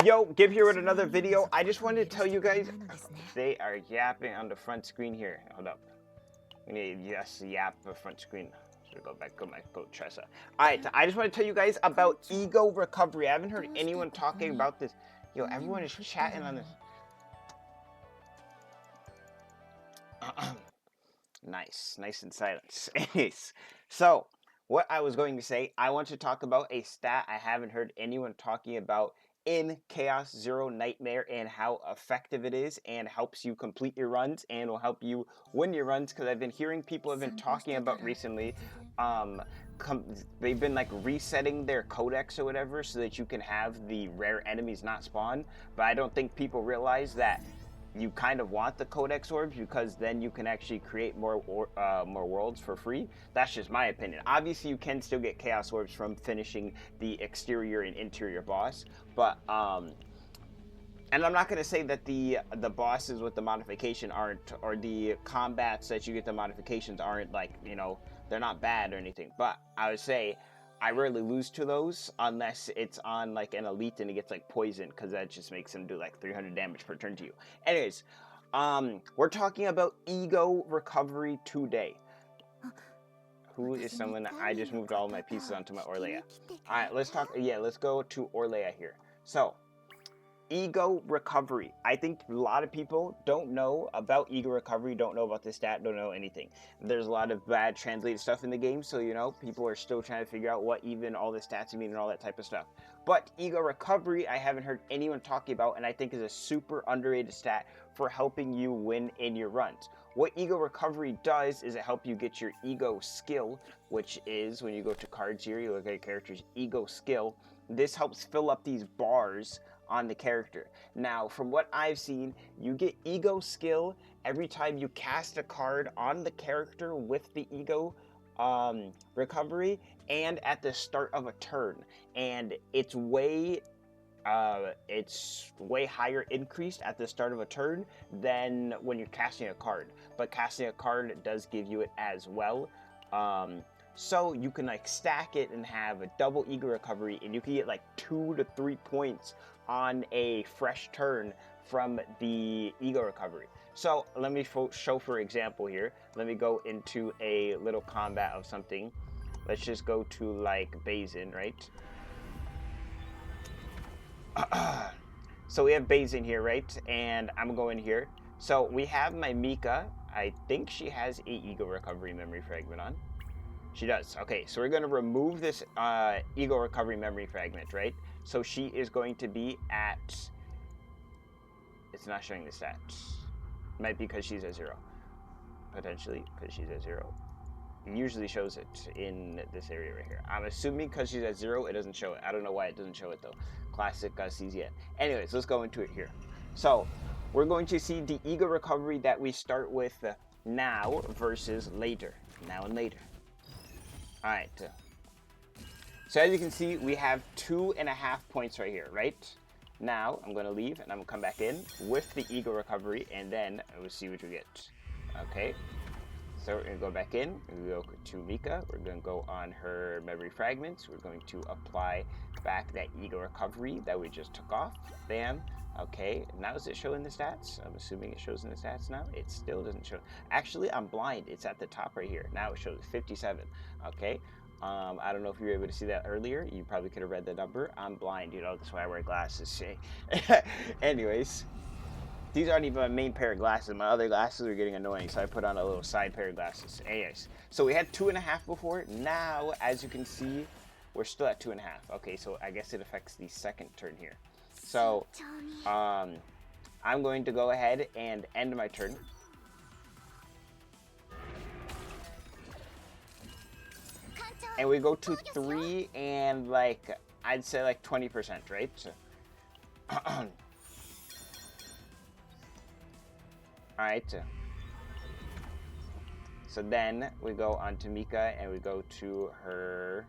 Yo, Gib here with another video. I just wanted to tell you guys, they are yapping on the front screen here. Hold up. We need yes, yap the front screen. Should go back, go Tressa. Alright, I just want to tell you guys about ego recovery. I haven't heard anyone talking about this. Yo, everyone is chatting on this. Nice and silent. Anyways, so what I was going to say, I want to talk about a stat I haven't heard anyone talking about in Chaos Zero Nightmare and how effective it is and helps you complete your runs and will help you win your runs, because I've been hearing people have been talking about recently they've been like resetting their codex or whatever so that you can have the rare enemies not spawn, but I don't think people realize that you kind of want the codex orbs because then you can actually create more worlds for free. That's just my opinion. Obviously, you can still get chaos orbs from finishing the exterior and interior boss, but and I'm not going to say that the bosses with the modification aren't, or the combats that you get the modifications aren't, like, you know, they're not bad or anything, but I would say I rarely lose to those unless it's on like an elite and it gets like poisoned, because that just makes him do like 300 damage per turn to you. Anyways, we're talking about ego recovery today. Who is someone? I just moved all my pieces onto my Orlea. Alright, let's talk. Yeah, let's go to Orlea here. So, ego recovery. I think a lot of people don't know about ego recovery, don't know about this stat, don't know anything. There's a lot of bad translated stuff in the game, so, you know, people are still trying to figure out what even all the stats mean and all that type of stuff. But ego recovery, I haven't heard anyone talking about, and I think is a super underrated stat for helping you win in your runs. What ego recovery does is it helps you get your ego skill, which is when you go to cards here, you look at your character's ego skill. This helps fill up these bars on the character. Now, from what I've seen, you get ego skill every time you cast a card on the character with the ego recovery and at the start of a turn, and it's way higher increased at the start of a turn than when you're casting a card, but casting a card does give you it as well. So you can like stack it and have a double ego recovery, and you can get like 2 to 3 points on a fresh turn from the ego recovery. So let me show for example here. Let me go into a little combat of something. Let's just go to like Bazin, right? So we have Bazin here, right? And I'm going here. So we have my Mika. I think she has a ego recovery memory fragment on. She does. Okay, so we're going to remove this ego recovery memory fragment, right? So she is going to be at... It's not showing the stats. Might be because she's at 0. Potentially because she's at 0. It usually shows it in this area right here. I'm assuming because she's at 0, it doesn't show it. I don't know why it doesn't show it, though. Classic CZN. Anyways, let's go into it here. So, we're going to see the ego recovery that we start with now versus later. Now and later. Alright, so as you can see, we have 2.5 points right here, right? Now, I'm going to leave, and I'm going to come back in with the ego recovery, and then we'll see what we get. Okay, so we're going to go back in, we go to Mika, we're going to go on her memory fragments, we're going to apply back that ego recovery that we just took off, bam. Okay, now is it showing the stats? I'm assuming it shows in the stats now. It still doesn't show. Actually, I'm blind. It's at the top right here. Now it shows 57. Okay. I don't know if you were able to see that earlier. You probably could have read the number. I'm blind, you know, that's why I wear glasses. Anyways, these aren't even my main pair of glasses. My other glasses are getting annoying, so I put on a little side pair of glasses. Anyways, so we had 2.5 before. Now, as you can see, we're still at 2.5. Okay, so I guess it affects the second turn here. So, I'm going to go ahead and end my turn. And we go to 3 and like, I'd say like 20%, right? So, alright. So then we go on to Mika and we go to her...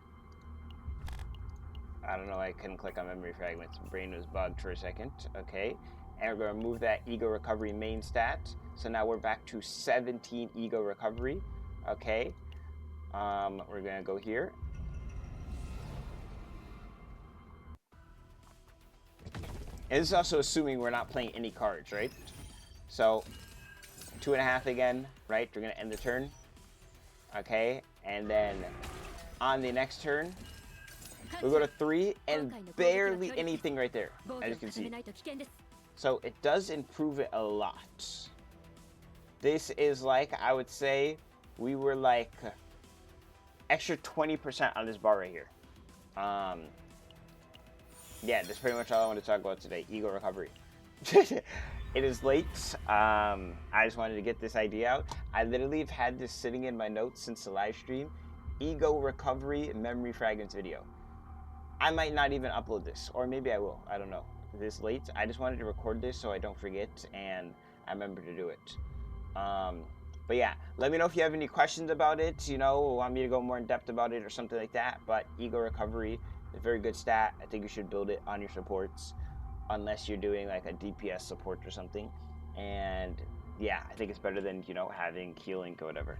I don't know, I couldn't click on memory fragments. My brain was bugged for a second. Okay. And we're going to move that ego recovery main stat. So now we're back to 17 ego recovery. Okay. We're going to go here. And this is also assuming we're not playing any cards, right? So 2.5 again, right? We're gonna end the turn. Okay, and then on the next turn, we go to 3 and barely anything right there, as you can see. So it does improve it a lot. This is like, I would say, we were like extra 20% on this bar right here. Yeah, that's pretty much all I want to talk about today. Ego recovery. It is late. I just wanted to get this idea out. I literally have had this sitting in my notes since the live stream. Ego recovery memory fragments video. I might not even upload this, or maybe I will. I don't know. This late. I just wanted to record this so I don't forget, and I remember to do it. But yeah, let me know if you have any questions about it, you know, want me to go more in depth about it or something like that. But ego recovery is a very good stat. I think you should build it on your supports, unless you're doing like a DPS support or something. And yeah, I think it's better than, you know, having healing or whatever.